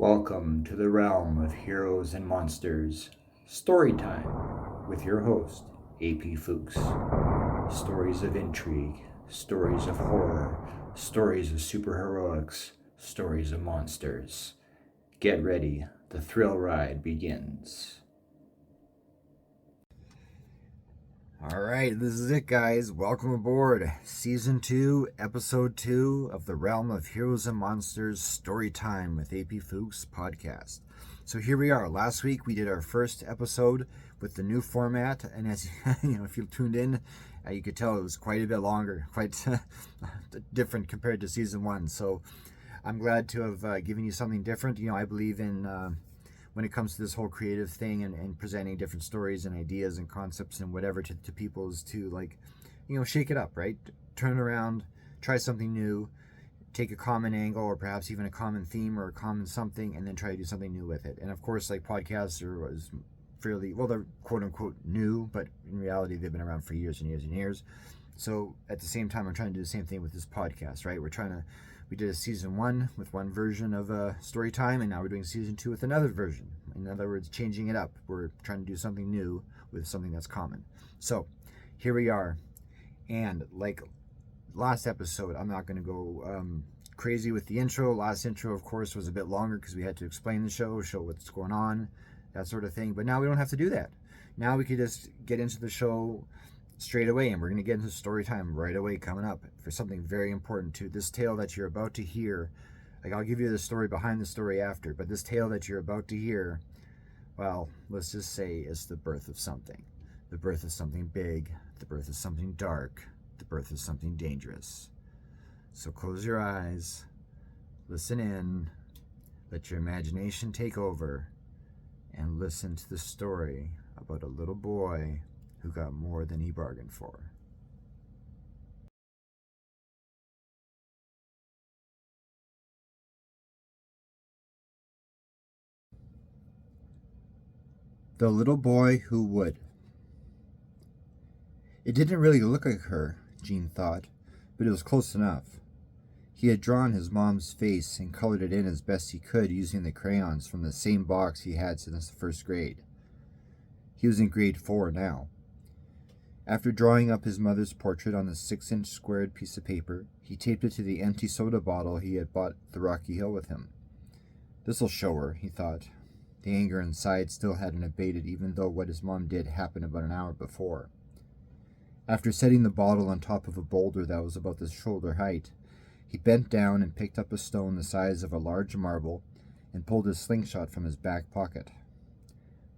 Welcome to the realm of heroes and monsters. Story time with your host, AP Fuchs. Stories of intrigue, stories of horror, stories of superheroics, stories of monsters. Get ready, the thrill ride begins. All right, this is it, guys. Welcome aboard. Season 2, Episode 2 of the Realm of Heroes and Monsters Story Time with AP Fuchs podcast. So here we are. Last week we did our first episode with the new format, and as you know, if you tuned in, you could tell it was quite a bit longer, quite different compared to Season 1. So I'm glad to have given you something different. You know, I believe in when it comes to this whole creative thing and presenting different stories and ideas and concepts and whatever to people is to, like, you know, shake it up, right? Turn around, try something new, take a common angle or perhaps even a common theme or a common something, and then try to do something new with it. And of course, like, podcasts are fairly, well, they're quote unquote new, but in reality they've been around for years and years and years. So at the same time, I'm trying to do the same thing with this podcast, right? We did a season 1 with one version of story time, and now we're doing season 2 with another version. In other words, changing it up. We're trying to do something new with something that's common. So here we are. And like last episode, I'm not going to go crazy with the intro. Last intro, of course, was a bit longer because we had to explain the show what's going on, that sort of thing. But now we don't have to do that. Now we could just get into the show straight away, and we're going to get into story time right away coming up for something very important too. This tale that you're about to hear, like, I'll give you the story behind the story after, but this tale that you're about to hear, well, let's just say it's the birth of something. The birth of something big, the birth of something dark, the birth of something dangerous. So close your eyes, listen in, let your imagination take over, and listen to the story about a little boy who got more than he bargained for. The little boy who would. It didn't really look like her, Jean thought, but it was close enough. He had drawn his mom's face and colored it in as best he could using the crayons from the same box he had since the first grade. He was in grade 4 now. After drawing up his mother's portrait on the 6-inch squared piece of paper, he taped it to the empty soda bottle he had bought at the Rocky Hill with him. This'll show her, he thought. The anger inside still hadn't abated, even though what his mom did happened about an hour before. After setting the bottle on top of a boulder that was about the shoulder height, he bent down and picked up a stone the size of a large marble and pulled his slingshot from his back pocket.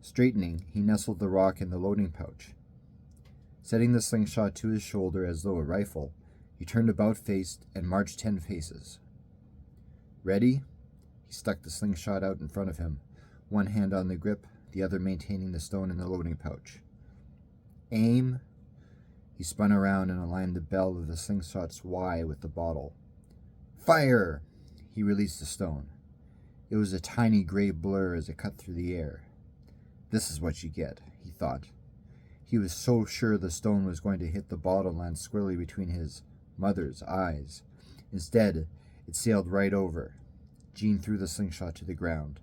Straightening, he nestled the rock in the loading pouch. Setting the slingshot to his shoulder as though a rifle, he turned about-faced and marched 10 paces. Ready? He stuck the slingshot out in front of him, one hand on the grip, the other maintaining the stone in the loading pouch. Aim! He spun around and aligned the bell of the slingshot's Y with the bottle. Fire! He released the stone. It was a tiny gray blur as it cut through the air. This is what you get, he thought. He was so sure the stone was going to hit the bottle and land squarely between his mother's eyes. Instead, it sailed right over. Jean threw the slingshot to the ground.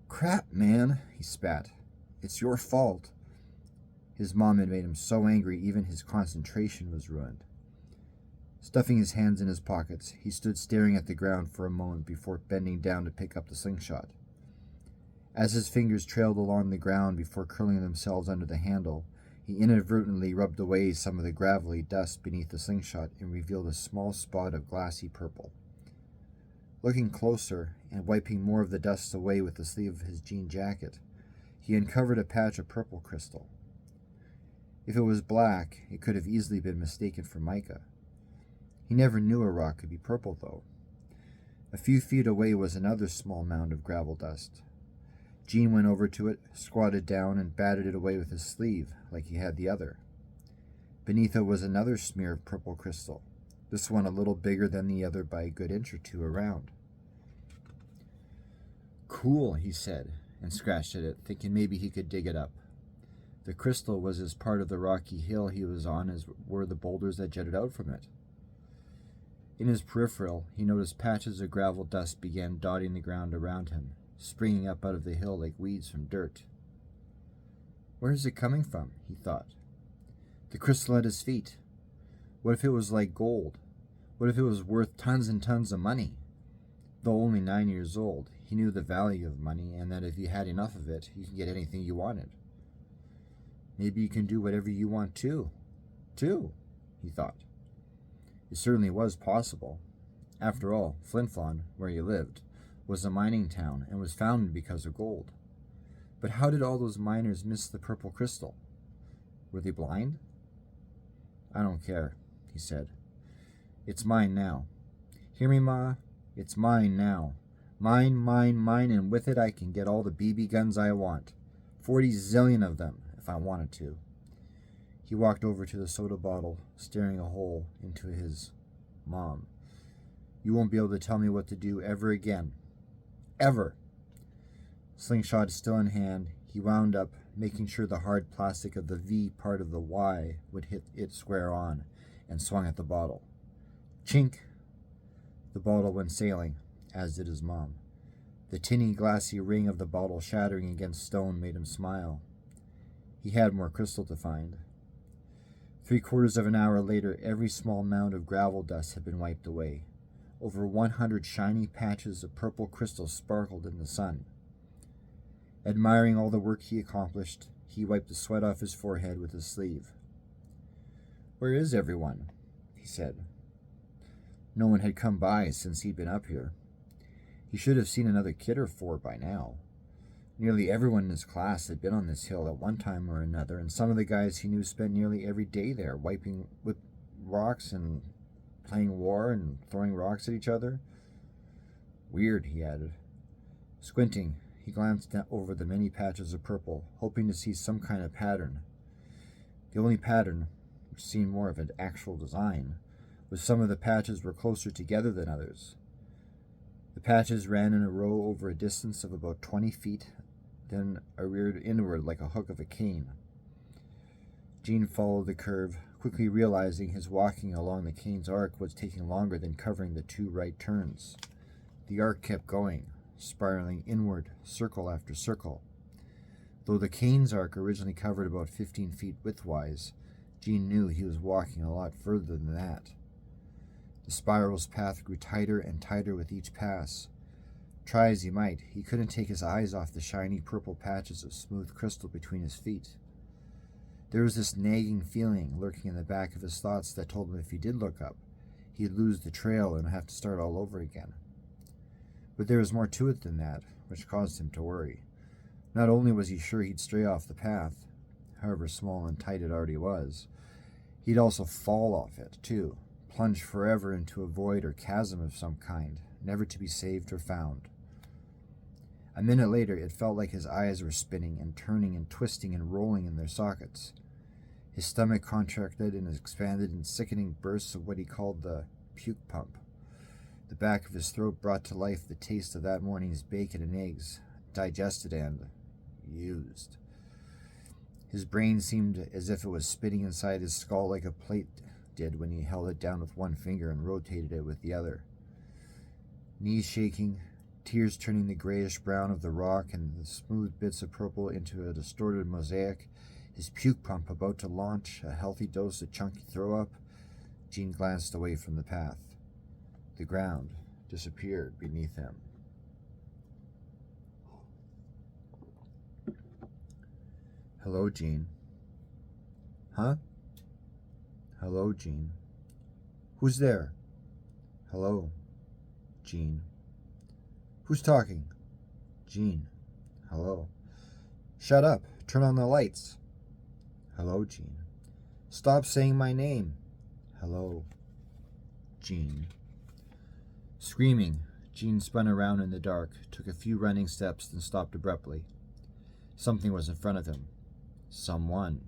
Crap, man, he spat. It's your fault. His mom had made him so angry even his concentration was ruined. Stuffing his hands in his pockets, he stood staring at the ground for a moment before bending down to pick up the slingshot. As his fingers trailed along the ground before curling themselves under the handle, he inadvertently rubbed away some of the gravelly dust beneath the slingshot and revealed a small spot of glassy purple. Looking closer and wiping more of the dust away with the sleeve of his jean jacket, he uncovered a patch of purple crystal. If it was black, it could have easily been mistaken for mica. He never knew a rock could be purple, though. A few feet away was another small mound of gravel dust. Jean went over to it, squatted down, and batted it away with his sleeve, like he had the other. Beneath it was another smear of purple crystal, this one a little bigger than the other by a good inch or two around. Cool, he said, and scratched at it, thinking maybe he could dig it up. The crystal was as part of the rocky hill he was on as were the boulders that jutted out from it. In his peripheral, he noticed patches of gravel dust began dotting the ground around him, springing up out of the hill like weeds from dirt. Where is it coming from? He thought. The crystal at his feet. What if it was like gold? What if it was worth tons and tons of money? Though only 9 years old, he knew the value of money and that if you had enough of it, you could get anything you wanted. Maybe you can do whatever you want too, he thought. It certainly was possible. After all, Flin Flon, where he lived, was a mining town and was founded because of gold. But how did all those miners miss the purple crystal? Were they blind? I don't care, he said. It's mine now. Hear me, Ma? It's mine now. Mine, and with it I can get all the BB guns I want. 40 zillion of them, if I wanted to. He walked over to the soda bottle, staring a hole into his mom. You won't be able to tell me what to do ever again. Ever. Slingshot still in hand, he wound up, making sure the hard plastic of the V part of the Y would hit it square on, and swung at the bottle. Chink! The bottle went sailing, as did his mom. The tinny, glassy ring of the bottle shattering against stone made him smile. He had more crystal to find. 3/4 of an hour later, every small mound of gravel dust had been wiped away. Over 100 shiny patches of purple crystal sparkled in the sun. Admiring all the work he accomplished, he wiped the sweat off his forehead with his sleeve. Where is everyone? He said. No one had come by since he'd been up here. He should have seen another kid or 4 by now. Nearly everyone in his class had been on this hill at one time or another, and some of the guys he knew spent nearly every day there, wiping with rocks and playing war and throwing rocks at each other. Weird, he added. Squinting, he glanced over the many patches of purple, hoping to see some kind of pattern. The only pattern, which seemed more of an actual design, was some of the patches were closer together than others. The patches ran in a row over a distance of about 20 feet, then reared inward like a hook of a cane. Gene followed the curve, quickly realizing his walking along the cane's arc was taking longer than covering the 2 right turns. The arc kept going, spiraling inward, circle after circle. Though the cane's arc originally covered about 15 feet widthwise, Gene knew he was walking a lot further than that. The spiral's path grew tighter and tighter with each pass. Try as he might, he couldn't take his eyes off the shiny purple patches of smooth crystal between his feet. There was this nagging feeling lurking in the back of his thoughts that told him if he did look up, he'd lose the trail and have to start all over again. But there was more to it than that, which caused him to worry. Not only was he sure he'd stray off the path, however small and tight it already was, he'd also fall off it, too, plunge forever into a void or chasm of some kind, never to be saved or found. A minute later, it felt like his eyes were spinning and turning and twisting and rolling in their sockets. His stomach contracted and expanded in sickening bursts of what he called the puke pump. The back of his throat brought to life the taste of that morning's bacon and eggs, digested and used. His brain seemed as if it was spinning inside his skull like a plate did when he held it down with one finger and rotated it with the other. Knees shaking, tears turning the grayish brown of the rock and the smooth bits of purple into a distorted mosaic, his puke pump about to launch a healthy dose of chunky throw-up, Gene glanced away from the path. The ground disappeared beneath him. Hello, Gene. Huh? Hello, Gene. Who's there? Hello, Gene. Who's talking? Gene. Hello. Shut up. Turn on the lights. Hello, Gene. Stop saying my name. Hello, Gene. Screaming, Gene spun around in the dark, took a few running steps, then stopped abruptly. Something was in front of him. Someone.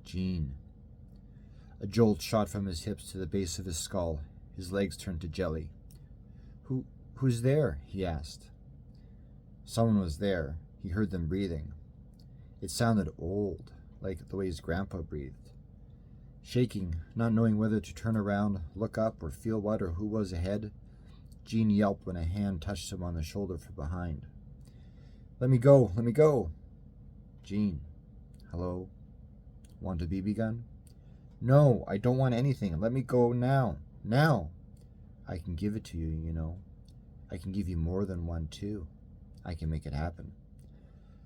Gene. A jolt shot from his hips to the base of his skull. His legs turned to jelly. Who's there? He asked. Someone was there. He heard them breathing. It sounded old, like the way his grandpa breathed. Shaking, not knowing whether to turn around, look up, or feel what or who was ahead, Jean yelped when a hand touched him on the shoulder from behind. Let me go, let me go. Jean. Hello? Want a BB gun? No, I don't want anything. Let me go now. Now. I can give it to you, you know. I can give you more than one, too. I can make it happen.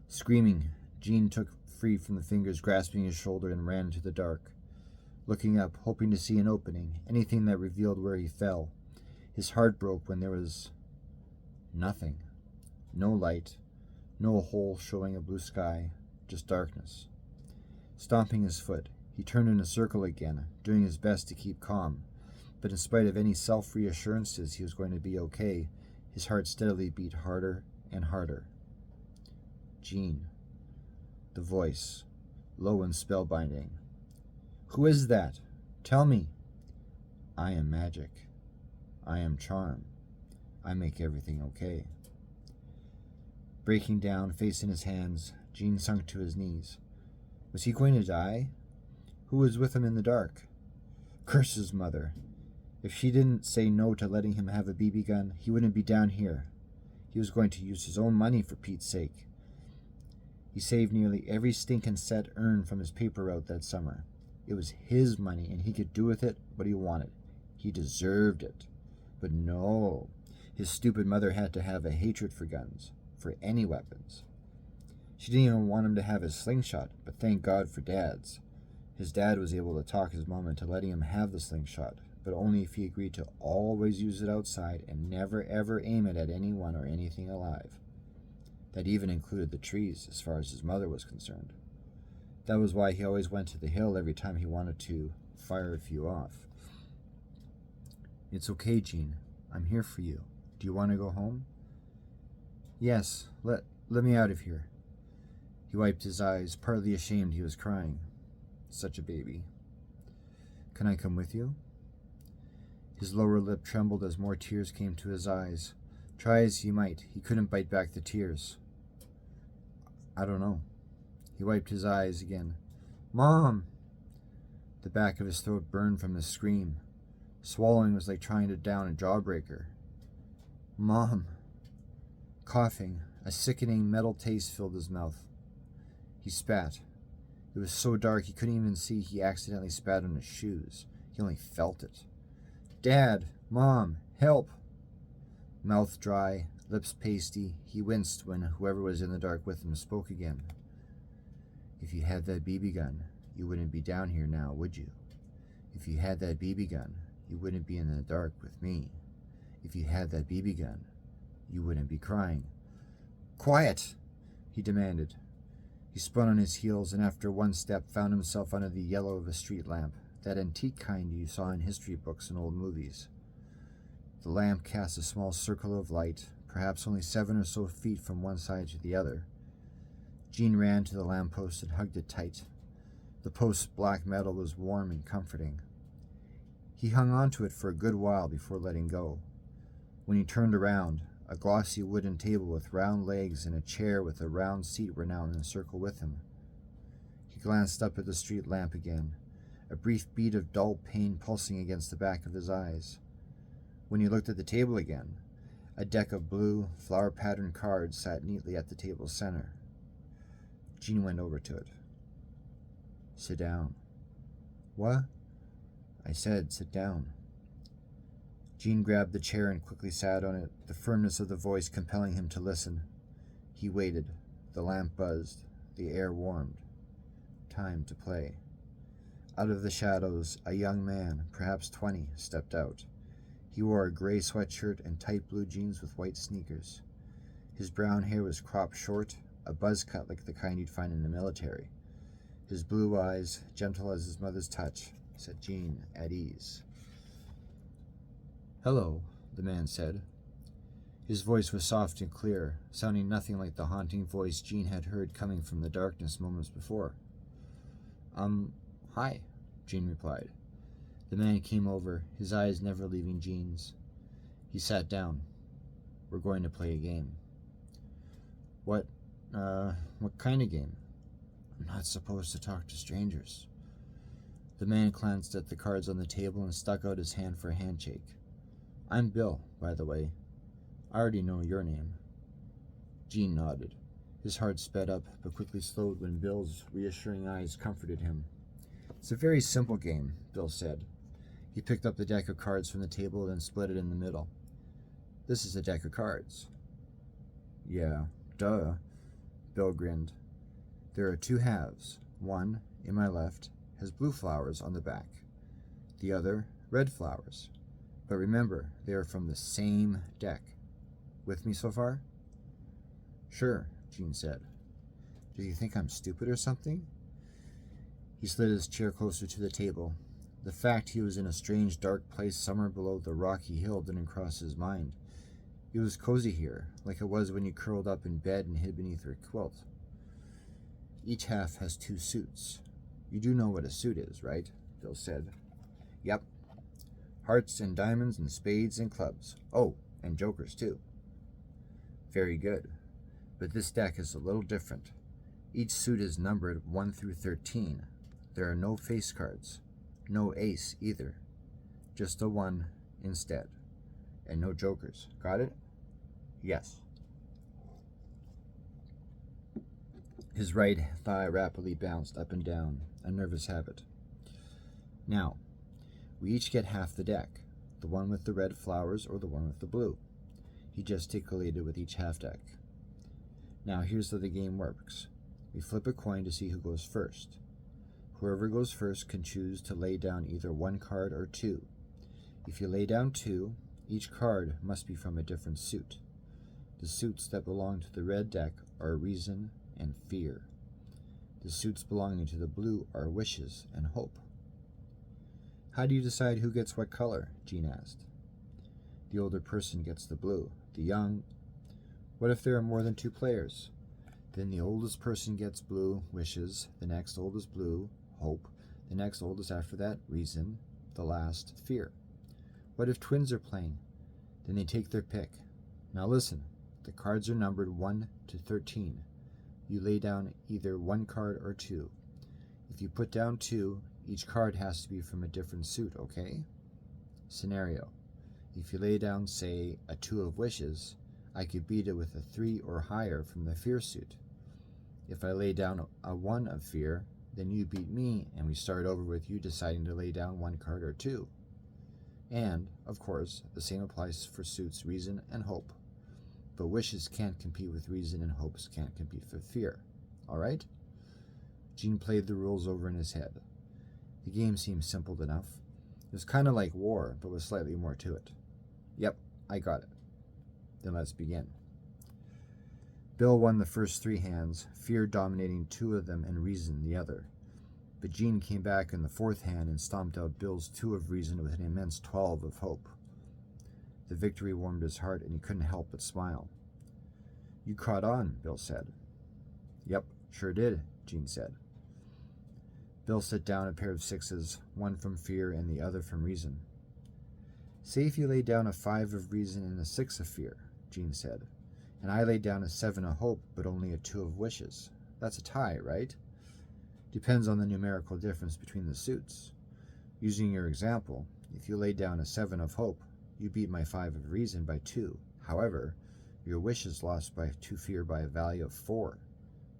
Screaming, Jean took free from the fingers grasping his shoulder and ran into the dark. Looking up, hoping to see an opening, anything that revealed where he fell. His heart broke when there was nothing. No light, no hole showing a blue sky, just darkness. Stomping his foot, he turned in a circle again, doing his best to keep calm. But in spite of any self-reassurances he was going to be okay, his heart steadily beat harder and harder. Jean. The voice, low and spellbinding. Who is that? Tell me. I am magic. I am charm. I make everything okay. Breaking down, face in his hands, Jean sunk to his knees. Was he going to die? Who was with him in the dark? Curse his mother. If she didn't say no to letting him have a BB gun, he wouldn't be down here. He was going to use his own money for Pete's sake. He saved nearly every stinking cent earned from his paper route that summer. It was his money, and he could do with it what he wanted. He deserved it. But no, his stupid mother had to have a hatred for guns, for any weapons. She didn't even want him to have his slingshot, but thank God for Dad's. His dad was able to talk his mom into letting him have the slingshot, but only if he agreed to always use it outside and never ever aim it at anyone or anything alive. That even included the trees, as far as his mother was concerned. That was why he always went to the hill every time he wanted to fire a few off. It's okay, Jean. I'm here for you. Do you want to go home? Yes, let me out of here. He wiped his eyes, partly ashamed he was crying. Such a baby. Can I come with you? His lower lip trembled as more tears came to his eyes. Try as he might, he couldn't bite back the tears. I don't know. He wiped his eyes again. Mom! The back of his throat burned from his scream. Swallowing was like trying to down a jawbreaker. Mom! Coughing, a sickening metal taste filled his mouth. He spat. It was so dark he couldn't even see he accidentally spat on his shoes. He only felt it. Dad! Mom! Help! Mouth dry, lips pasty, he winced when whoever was in the dark with him spoke again. If you had that BB gun, you wouldn't be down here now, would you? If you had that BB gun, you wouldn't be in the dark with me. If you had that BB gun, you wouldn't be crying. Quiet! He demanded. He spun on his heels and after one step found himself under the yellow of a street lamp, that antique kind you saw in history books and old movies. The lamp cast a small circle of light, perhaps only 7 or so feet from one side to the other. Jean ran to the lamppost and hugged it tight. The post's black metal was warm and comforting. He hung on to it for a good while before letting go. When he turned around, a glossy wooden table with round legs and a chair with a round seat were now in a circle with him. He glanced up at the street lamp again, a brief beat of dull pain pulsing against the back of his eyes. When he looked at the table again, a deck of blue, flower-patterned cards sat neatly at the table's center. Jean went over to it. Sit down. What? I said, sit down. Jean grabbed the chair and quickly sat on it, the firmness of the voice compelling him to listen. He waited. The lamp buzzed. The air warmed. Time to play. Out of the shadows, a young man, perhaps 20, stepped out. He wore a gray sweatshirt and tight blue jeans with white sneakers. His brown hair was cropped short, a buzz cut like the kind you'd find in the military. His blue eyes, gentle as his mother's touch, set Jean at ease. Hello, the man said. His voice was soft and clear, sounding nothing like the haunting voice Jean had heard coming from the darkness moments before. Hi, Jean replied. The man came over, his eyes never leaving Jean's. He sat down. We're going to play a game. What kind of game? I'm not supposed to talk to strangers. The man glanced at the cards on the table and stuck out his hand for a handshake. I'm Bill, by the way. I already know your name. Gene nodded. His heart sped up, but quickly slowed when Bill's reassuring eyes comforted him. It's a very simple game, Bill said. He picked up the deck of cards from the table and split it in the middle. This is a deck of cards. Yeah, duh. Bill grinned. There are two halves. One, in my left, has blue flowers on the back. The other, red flowers. But remember, they are from the same deck. With me so far? Sure, Gene said. Do you think I'm stupid or something? He slid his chair closer to the table. The fact he was in a strange, dark place somewhere below the rocky hill didn't cross his mind. It was cozy here, like it was when you curled up in bed and hid beneath your quilt. Each half has two suits. You do know what a suit is, right? Bill said. Yep. Hearts and diamonds and spades and clubs. Oh, and jokers too. Very good. But this deck is a little different. Each suit is numbered 1 through 13. There are no face cards. No ace either. Just a 1 instead. And no jokers. Got it? Yes. His right thigh rapidly bounced up and down, a nervous habit. Now, we each get half the deck, the one with the red flowers or the one with the blue. He gesticulated with each half deck. Now here's how the game works. We flip a coin to see who goes first. Whoever goes first can choose to lay down either one card or two. If you lay down two, each card must be from a different suit. The suits that belong to the red deck are reason and fear. The suits belonging to the blue are wishes and hope. How do you decide who gets what color? Gene asked. The older person gets the blue. The young... What if there are more than two players? Then the oldest person gets blue, wishes, the next oldest blue, hope, the next oldest after that, reason, the last, fear. What if twins are playing? Then they take their pick. Now listen, the cards are numbered 1 to 13. You lay down either one card or two. If you put down two, each card has to be from a different suit, okay? Scenario. If you lay down, say, a 2 of wishes, I could beat it with a 3 or higher from the fear suit. If I lay down a 1 of fear, then you beat me, and we start over with you deciding to lay down one card or two. And, of course, the same applies for suits reason and hope. But wishes can't compete with reason and hopes can't compete with fear. All right? Gene played the rules over in his head. The game seemed simple enough. It was kind of like war, but with slightly more to it. Yep, I got it. Then let's begin. Bill won the first 3 hands, fear dominating 2 of them and reason the other. But Gene came back in the 4th hand and stomped out Bill's 2 of reason with an immense 12 of hope. The victory warmed his heart, and he couldn't help but smile. You caught on, Bill said. Yep, sure did, Gene said. Bill set down a pair of 6s, one from fear and the other from reason. Say if you lay down a 5 of reason and a 6 of fear, Gene said, and I laid down a 7 of hope but only a 2 of wishes. That's a tie, right? Depends on the numerical difference between the suits. Using your example, if you laid down a 7 of hope, you beat my 5 of reason by 2. However, your wishes lost by 2 fear by a value of 4.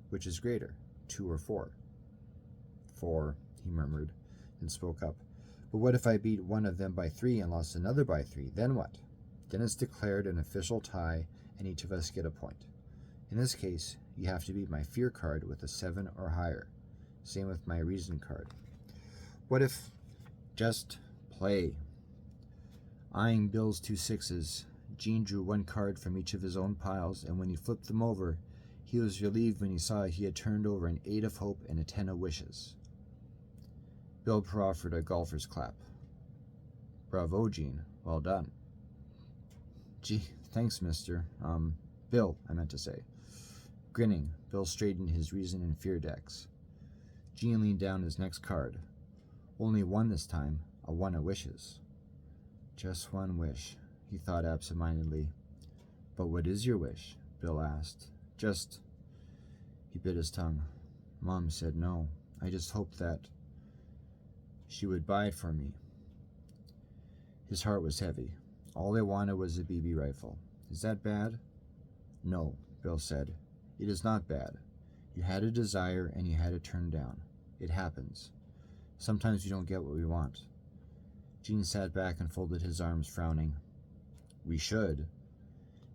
Which is greater, 2 or 4? 4, he murmured, and spoke up. But what if I beat one of them by 3 and lost another by 3? Then what? Then it's declared an official tie, and each of us get a point. In this case, you have to beat my fear card with a 7 or higher. Same with my reason card. What if... Just play. Eyeing Bill's 2 6s, Gene drew one card from each of his own piles, and when he flipped them over, he was relieved when he saw he had turned over an 8 of hope and a 10 of wishes. Bill proffered a golfer's clap. Bravo, Gene. Well done. Gee, thanks, mister. Bill, I meant to say. Grinning, Bill straightened his reason and fear decks. Gene leaned down his next card. Only one this time, a 1 of wishes. Just one wish, he thought absent-mindedly. But what is your wish? Bill asked. Just... He bit his tongue. Mom said no. I just hope that... She would buy it for me. His heart was heavy. All I wanted was a BB rifle. Is that bad? No, Bill said. It is not bad. You had a desire and you had it turned down. It happens. Sometimes you don't get what we want. Gene sat back and folded his arms, frowning. We should. Do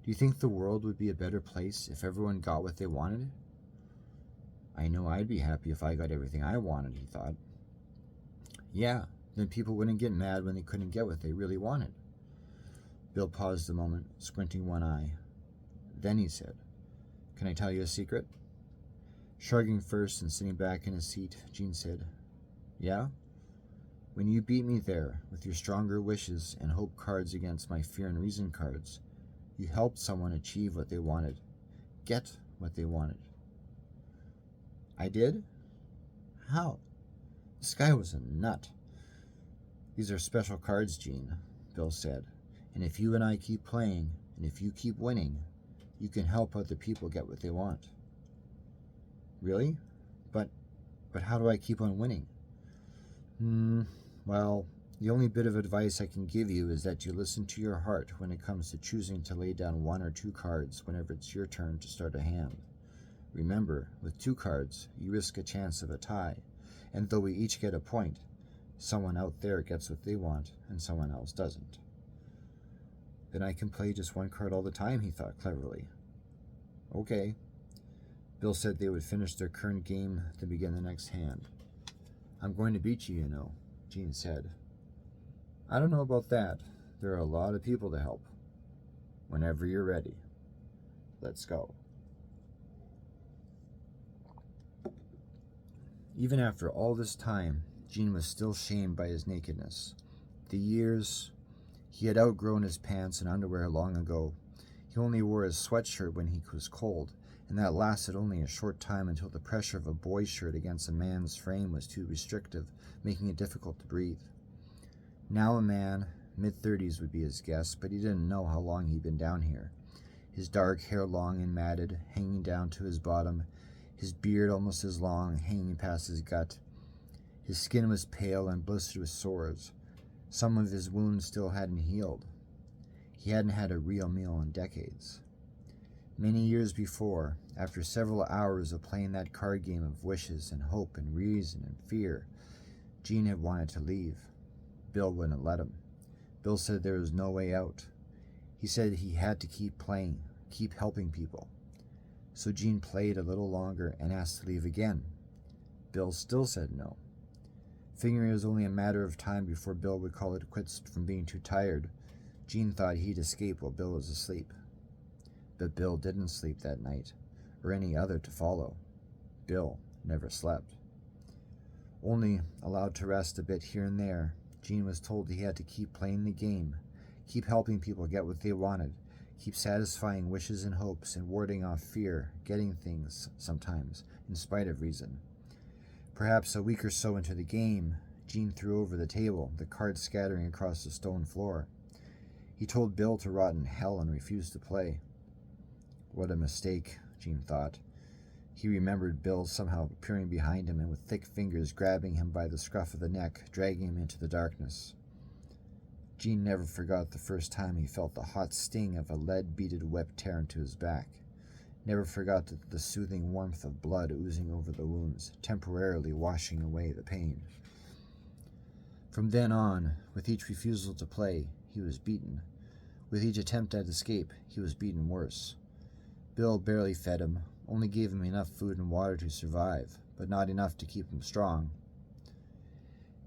you think the world would be a better place if everyone got what they wanted? I know I'd be happy if I got everything I wanted, he thought. Yeah, then people wouldn't get mad when they couldn't get what they really wanted. Bill paused a moment, squinting one eye. Then he said, Can I tell you a secret? Shrugging first and sitting back in his seat, Gene said, Yeah? When you beat me there with your stronger wishes and hope cards against my fear and reason cards, you helped someone achieve what they wanted, get what they wanted. I did? How? This guy was a nut. These are special cards, Gene, Bill said, and if you and I keep playing, and if you keep winning, you can help other people get what they want. Really? But how do I keep on winning? Well, the only bit of advice I can give you is that you listen to your heart when it comes to choosing to lay down 1 or 2 cards whenever it's your turn to start a hand. Remember, with 2 cards, you risk a chance of a tie, and though we each get a point, someone out there gets what they want and someone else doesn't. Then I can play just 1 card all the time, he thought cleverly. Okay. Bill said they would finish their current game, then begin the next hand. I'm going to beat you, you know, Gene said. I don't know about that. There are a lot of people to help. Whenever you're ready. Let's go. Even after all this time, Gene was still shamed by his nakedness. The years, he had outgrown his pants and underwear long ago. He only wore his sweatshirt when he was cold, and that lasted only a short time until the pressure of a boy's shirt against a man's frame was too restrictive, making it difficult to breathe. Now a man, mid-30s would be his guess, but he didn't know how long he'd been down here. His dark hair long and matted, hanging down to his bottom, his beard almost as long, hanging past his gut. His skin was pale and blistered with sores. Some of his wounds still hadn't healed. He hadn't had a real meal in decades. Many years before, after several hours of playing that card game of wishes and hope and reason and fear, Gene had wanted to leave. Bill wouldn't let him. Bill said there was no way out. He said he had to keep playing, keep helping people. So Gene played a little longer and asked to leave again. Bill still said no. Figuring it was only a matter of time before Bill would call it quits from being too tired, Gene thought he'd escape while Bill was asleep. But Bill didn't sleep that night, or any other to follow. Bill never slept. Only allowed to rest a bit here and there, Gene was told he had to keep playing the game, keep helping people get what they wanted, keep satisfying wishes and hopes and warding off fear, getting things sometimes, in spite of reason. Perhaps a week or so into the game, Gene threw over the table, the cards scattering across the stone floor. He told Bill to rot in hell and refused to play. What a mistake, Gene thought. He remembered Bill somehow appearing behind him and with thick fingers grabbing him by the scruff of the neck, dragging him into the darkness. Gene never forgot the first time he felt the hot sting of a lead-beaded whip tear into his back. Never forgot the soothing warmth of blood oozing over the wounds, temporarily washing away the pain. From then on, with each refusal to play, he was beaten. With each attempt at escape, he was beaten worse. Bill barely fed him, only gave him enough food and water to survive, but not enough to keep him strong.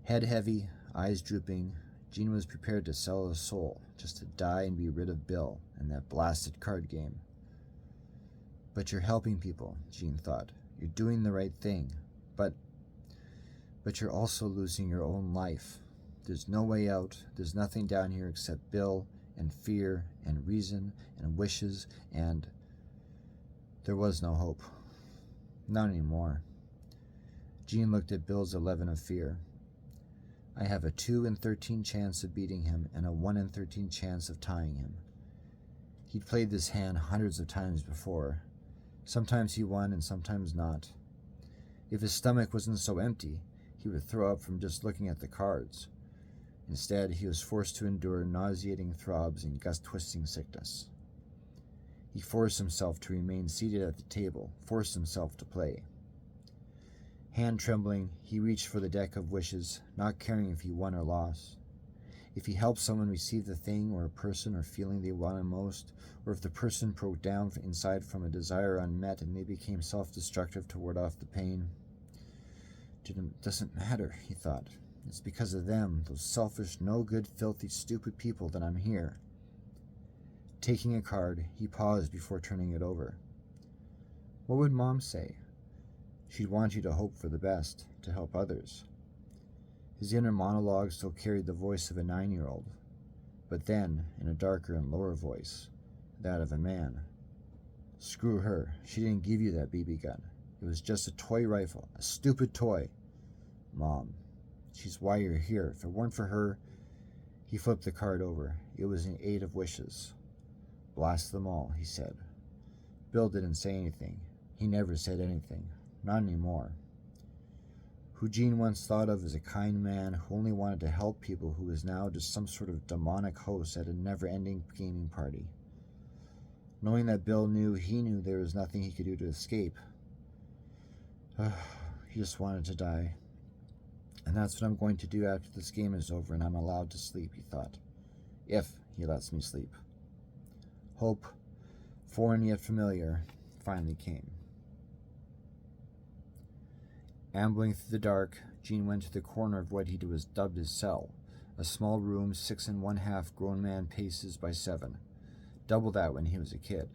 Head heavy, eyes drooping, Gene was prepared to sell his soul, just to die and be rid of Bill and that blasted card game. But you're helping people, Gene thought. You're doing the right thing, but you're also losing your own life. There's no way out. There's nothing down here except Bill and fear and reason and wishes and... There was no hope. Not anymore. Gene looked at Bill's 11 of fear. I have a 2 in 13 chance of beating him and a 1 in 13 chance of tying him. He'd played this hand hundreds of times before. Sometimes he won and sometimes not. If his stomach wasn't so empty, He would throw up from just looking at the cards. Instead, he was forced to endure nauseating throbs and gut-twisting sickness. He forced himself to remain seated at the table, forced himself to play. Hand trembling, he reached for the deck of wishes, not caring if he won or lost. If he helped someone receive the thing or a person or feeling they wanted most, or if the person broke down inside from a desire unmet and they became self-destructive to ward off the pain. It doesn't matter, he thought. It's because of them, those selfish, no-good, filthy, stupid people, that I'm here. Taking a card, he paused before turning it over. What would Mom say? She'd want you to hope for the best, to help others. His inner monologue still carried the voice of a 9-year-old, but then, in a darker and lower voice, that of a man. Screw her. She didn't give you that BB gun. It was just a toy rifle, a stupid toy. Mom, she's why you're here. If it weren't for her... He flipped the card over. It was an 8 of wishes. Blast them all, he said. Bill didn't say anything. He never said anything. Not anymore. Who Gene once thought of as a kind man who only wanted to help people, who was now just some sort of demonic host at a never-ending gaming party. Knowing that Bill knew he knew there was nothing he could do to escape. He just wanted to die. And that's what I'm going to do after this game is over and I'm allowed to sleep, he thought. If he lets me sleep. Hope, foreign yet familiar, finally came. Ambling through the dark, Gene went to the corner of what he was dubbed his cell, a small room 6 1/2 grown man paces by 7, double that when he was a kid.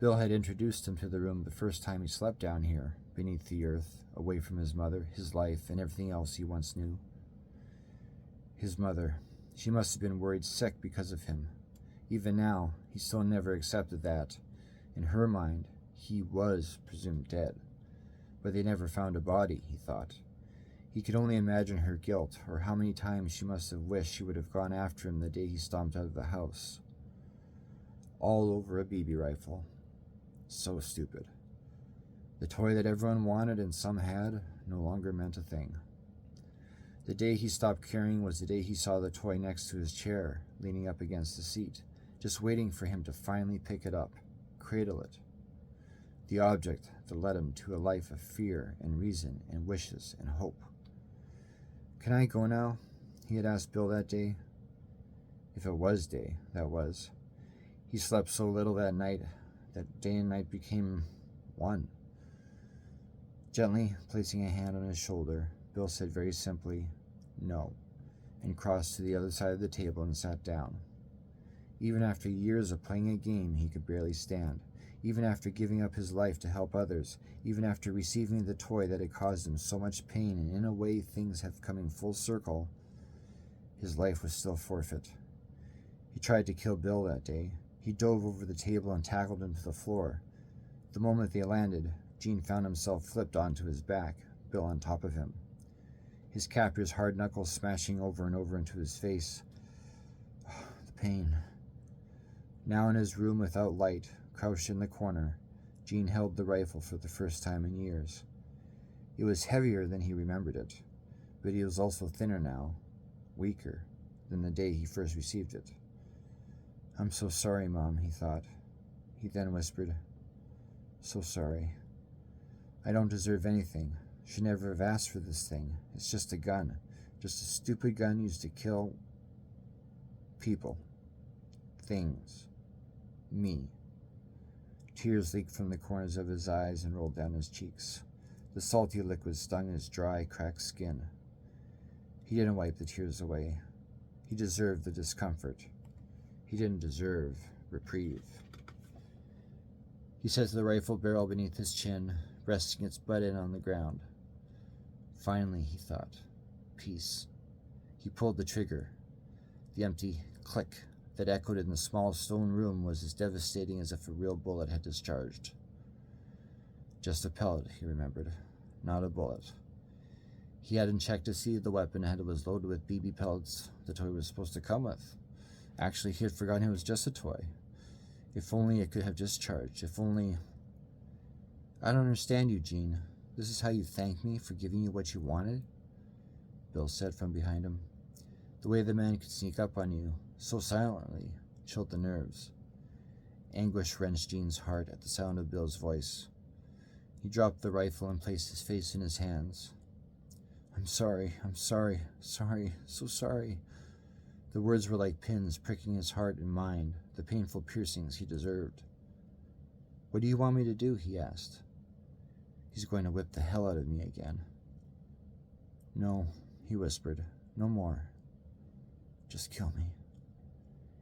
Bill had introduced him to the room the first time he slept down here, beneath the earth, away from his mother, his life, and everything else he once knew. His mother. She must have been worried sick because of him. Even now, he still never accepted that. In her mind, he was presumed dead. But they never found a body, he thought. He could only imagine her guilt, or how many times she must have wished she would have gone after him the day he stomped out of the house. All over a BB rifle. So stupid. The toy that everyone wanted and some had no longer meant a thing. The day he stopped caring was the day he saw the toy next to his chair, leaning up against the seat, just waiting for him to finally pick it up, cradle it. The object that led him to a life of fear and reason and wishes and hope. Can I go now? He had asked Bill that day. If it was day, that was. He slept so little that night that day and night became one. Gently placing a hand on his shoulder, Bill said very simply, no, and crossed to the other side of the table and sat down. Even after years of playing a game he could barely stand. Even after giving up his life to help others, even after receiving the toy that had caused him so much pain, and in a way things have come in full circle, his life was still forfeit. He tried to kill Bill that day. He dove over the table and tackled him to the floor. The moment they landed, Gene found himself flipped onto his back, Bill on top of him. His captor's hard knuckles smashing over and over into his face. The pain. Now in his room without light, crouched in the corner, Gene held the rifle for the first time in years. It was heavier than he remembered it, but he was also thinner now, weaker than the day he first received it. I'm so sorry, Mom, he thought. He then whispered, so sorry. I don't deserve anything. Should never have asked for this thing. It's just a gun. Just a stupid gun used to kill people. Things. Me. Tears leaked from the corners of his eyes and rolled down his cheeks. The salty liquid stung his dry, cracked skin. He didn't wipe the tears away. He deserved the discomfort. He didn't deserve reprieve. He set the rifle barrel beneath his chin, resting its butt in on the ground. Finally, he thought, peace. He pulled the trigger. The empty click that echoed in the small stone room was as devastating as if a real bullet had discharged. Just a pellet, he remembered, not a bullet. He hadn't checked to see the weapon and it was loaded with BB pellets the toy was supposed to come with. Actually, he had forgotten it was just a toy. If only it could have discharged. If only... I don't understand you, Gene. This is how you thank me for giving you what you wanted? Bill said from behind him. The way the man could sneak up on you, so silently, chilled the nerves. Anguish wrenched Gene's heart at the sound of Bill's voice. He dropped the rifle and placed his face in his hands. I'm sorry, so sorry. The words were like pins pricking his heart and mind, the painful piercings he deserved. What do you want me to do? He asked. He's going to whip the hell out of me again. No, he whispered, no more. Just kill me.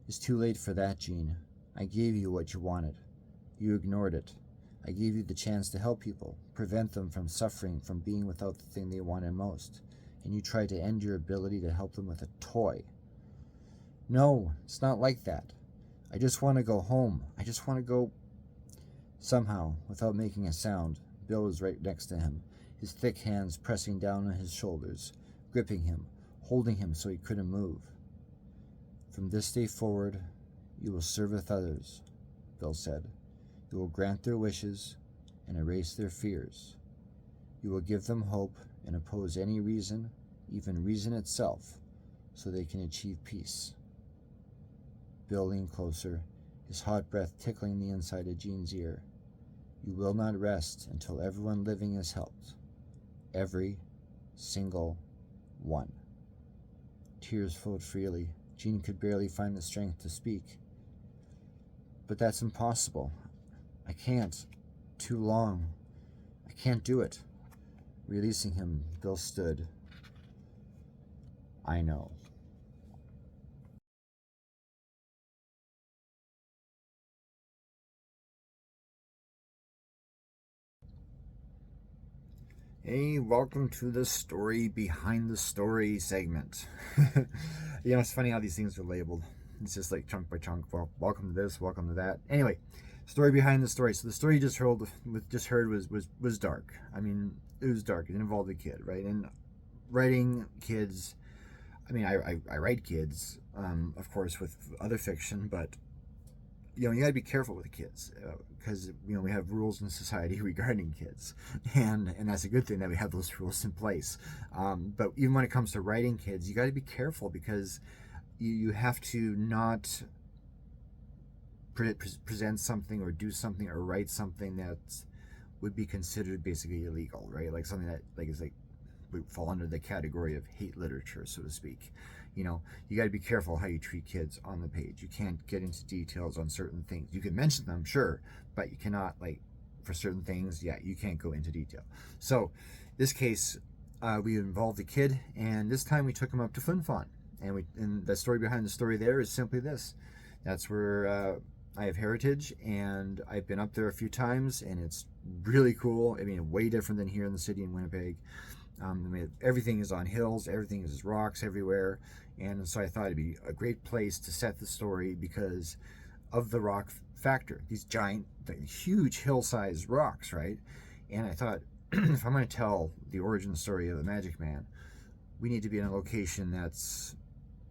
It's too late for that, Gene. I gave you what you wanted. You ignored it. I gave you the chance to help people, prevent them from suffering from being without the thing they wanted most, and you tried to end your ability to help them with a toy. No, it's not like that. I just want to go home. I just want to go... Somehow, without making a sound, Bill was right next to him, his thick hands pressing down on his shoulders, gripping him, holding him so he couldn't move. From this day forward, you will serve with others, Bill said. You will grant their wishes and erase their fears. You will give them hope and oppose any reason, even reason itself, so they can achieve peace. Bill leaned closer, his hot breath tickling the inside of Gene's ear. You will not rest until everyone living is helped. Every single one. Tears flowed freely. Gene could barely find the strength to speak. But that's impossible. I can't. Too long. I can't do it. Releasing him, Bill stood. I know. Hey, welcome to the story behind the story segment. It's funny how these things are labeled. It's just like chunk by chunk. Well, welcome to this, welcome to that. Anyway, story behind the story. So the story you just heard was dark. I mean, it was dark. It involved a kid, right? And writing kids. I mean, I write kids, of course, with other fiction, but you gotta be careful with the kids because we have rules in society regarding kids, and that's a good thing that we have those rules in place. But even when it comes to writing kids, you got to be careful because you have to not present something or do something or write something that would be considered basically illegal, right? Like something that would fall under the category of hate literature, so to speak. You got to be careful how you treat kids on the page. You can't get into details on certain things. You can mention them, sure, but you cannot, for certain things, you can't go into detail. So this case, we involved a kid, and this time we took him up to Flin Flon. And the story behind the story there is simply this. That's where I have heritage, and I've been up there a few times, and it's really cool. I mean, way different than here in the city in Winnipeg. Everything is on hills, everything is rocks everywhere, and so I thought it'd be a great place to set the story because of the rock factor. These giant, huge hill-sized rocks, right? And I thought, if I'm going to tell the origin story of the Magic Man, we need to be in a location that's,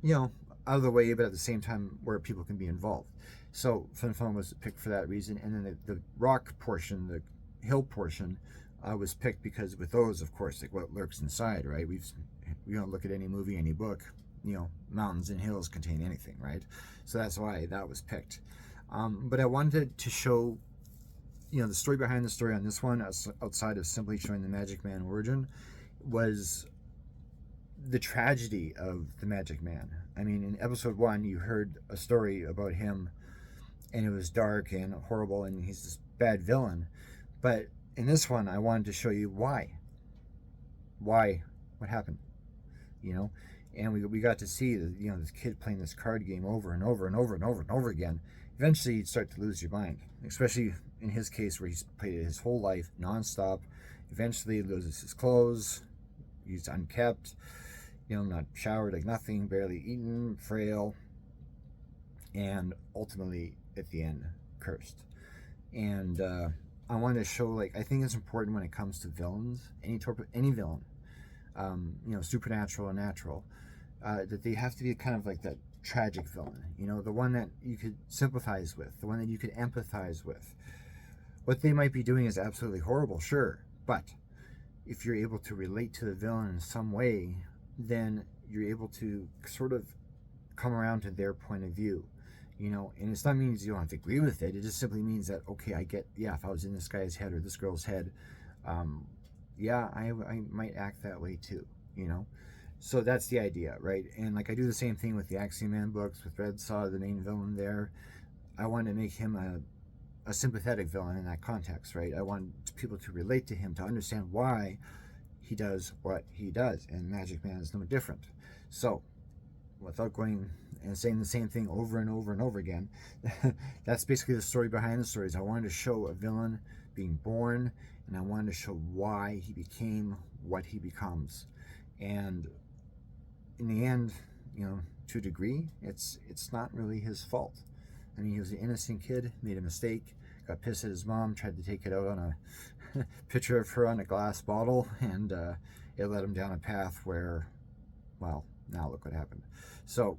out of the way, but at the same time where people can be involved. So Flin Flon was picked for that reason, and then the rock portion, the hill portion, was picked because with those, of course, what lurks inside, right? We don't look at any movie, any book, mountains and hills contain anything, right? So that's why that was picked. But I wanted to show, the story behind the story on this one, outside of simply showing the Magic Man origin, was the tragedy of the Magic Man. I mean, in episode 1, you heard a story about him, and it was dark and horrible, and he's this bad villain. But in this one, I wanted to show you why. What happened, And we got to see this kid playing this card game over and over and over and over and over again. Eventually, you'd start to lose your mind, especially in his case where he's played it his whole life nonstop. Eventually, he loses his clothes. He's unkept, not showered, nothing, barely eaten, frail, and ultimately at the end cursed. And I wanted to show, I think it's important when it comes to villains, any villain, supernatural or natural, that they have to be kind of like that tragic villain, the one that you could sympathize with, the one that you could empathize with. What they might be doing is absolutely horrible, sure, but if you're able to relate to the villain in some way, then you're able to sort of come around to their point of view, and it's not means you don't have to agree with it. It just simply means that, okay, I get, yeah, if I was in this guy's head or this girl's head, yeah, I might act that way too, So that's the idea, right? And like I do the same thing with the Axiom Man books with Red Saw, the main villain there. I wanted to make him a sympathetic villain in that context, right? I want people to relate to him, to understand why he does what he does, and Magic Man is no different. So, without going and saying the same thing over and over and over again, that's basically the story behind the stories. I wanted to show a villain being born, and I wanted to show why he became what he becomes. And in the end, to a degree, it's not really his fault. I mean, he was an innocent kid, made a mistake, got pissed at his mom, tried to take it out on a picture of her on a glass bottle, and it led him down a path where, well, now look what happened. So,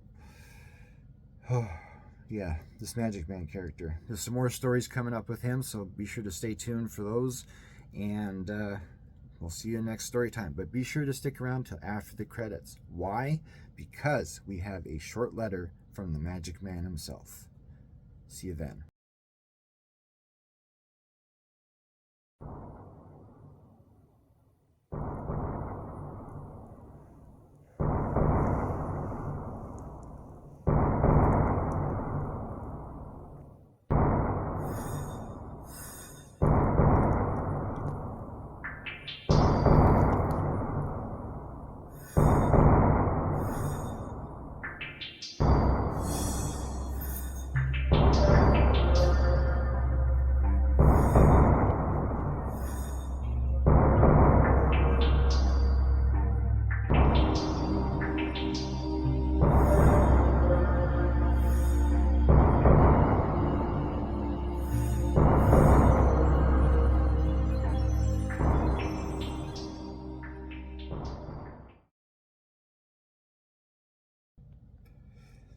yeah, this Magic Man character. There's some more stories coming up with him, so be sure to stay tuned for those, and we'll see you next story time. But be sure to stick around till after the credits. Why? Because we have a short letter from the Magic Man himself. See you then.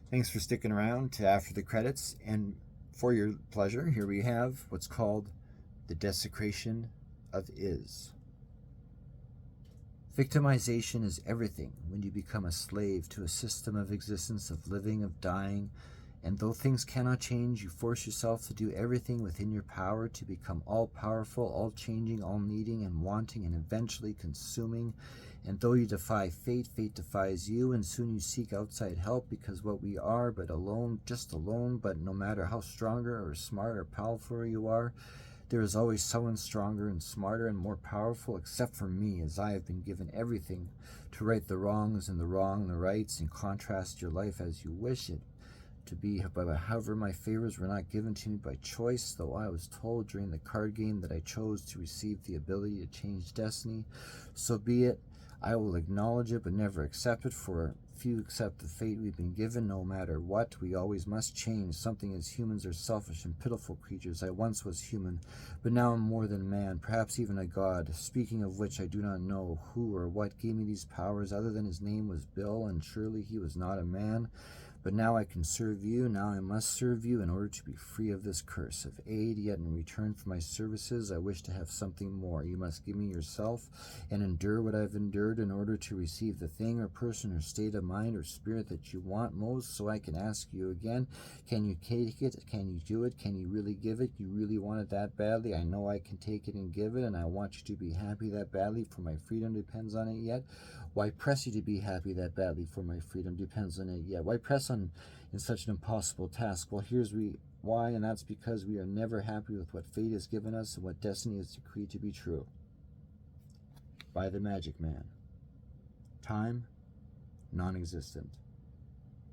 Thanks for sticking around to after the credits, and for your pleasure, here we have what's called the desecration of is. Victimization is everything when you become a slave to a system of existence, of living, of dying, and though things cannot change, you force yourself to do everything within your power to become all-powerful, all-changing, all-needing and wanting, and eventually consuming. And though you defy fate, fate defies you, and soon you seek outside help, because what we are, but alone, just alone, but no matter how stronger or smart or powerful you are, there is always someone stronger and smarter and more powerful, except for me, as I have been given everything to right the wrongs and the wrong and the rights, and contrast your life as you wish it to be. But however, my favors were not given to me by choice, though I was told during the card game that I chose to receive the ability to change destiny. So be it. I will acknowledge it, but never accept it, for few accept the fate we've been given. No matter what, we always must change. Something as humans are selfish and pitiful creatures. I once was human, but now I'm more than man, perhaps even a god. Speaking of which, I do not know who or what gave me these powers, other than his name was Bill, and surely he was not a man. But now I can serve you, now I must serve you in order to be free of this curse of aid. Yet in return for my services, I wish to have something more. You must give me yourself and endure what I've endured in order to receive the thing or person or state of mind or spirit that you want most. So I can ask you again, can you take it? Can you do it? Can you really give it? You really want it that badly? I know I can take it and give it, and I want you to be happy that badly, for my freedom depends on it yet. Why press you to be happy that badly, for my freedom depends on it yet? Why press on in such an impossible task? Well, here's why, and that's because we are never happy with what fate has given us and what destiny has decreed to be true. By the Magic Man. Time, non-existent.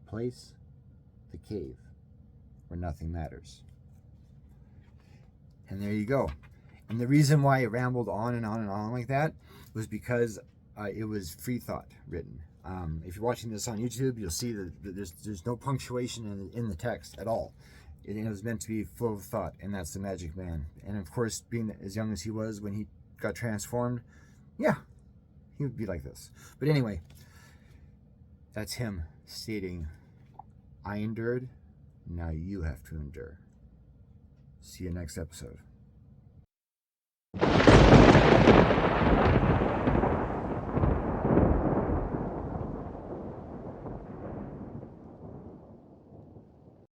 Place, the cave, where nothing matters. And there you go. And the reason why it rambled on and on and on like that was because it was free thought written. If you're watching this on YouTube, you'll see that there's no punctuation in the text at all. It was meant to be full of thought, and that's the Magic Man. And of course, being as young as he was when he got transformed, yeah, he would be like this. But anyway, that's him stating, I endured, now you have to endure. See you next episode.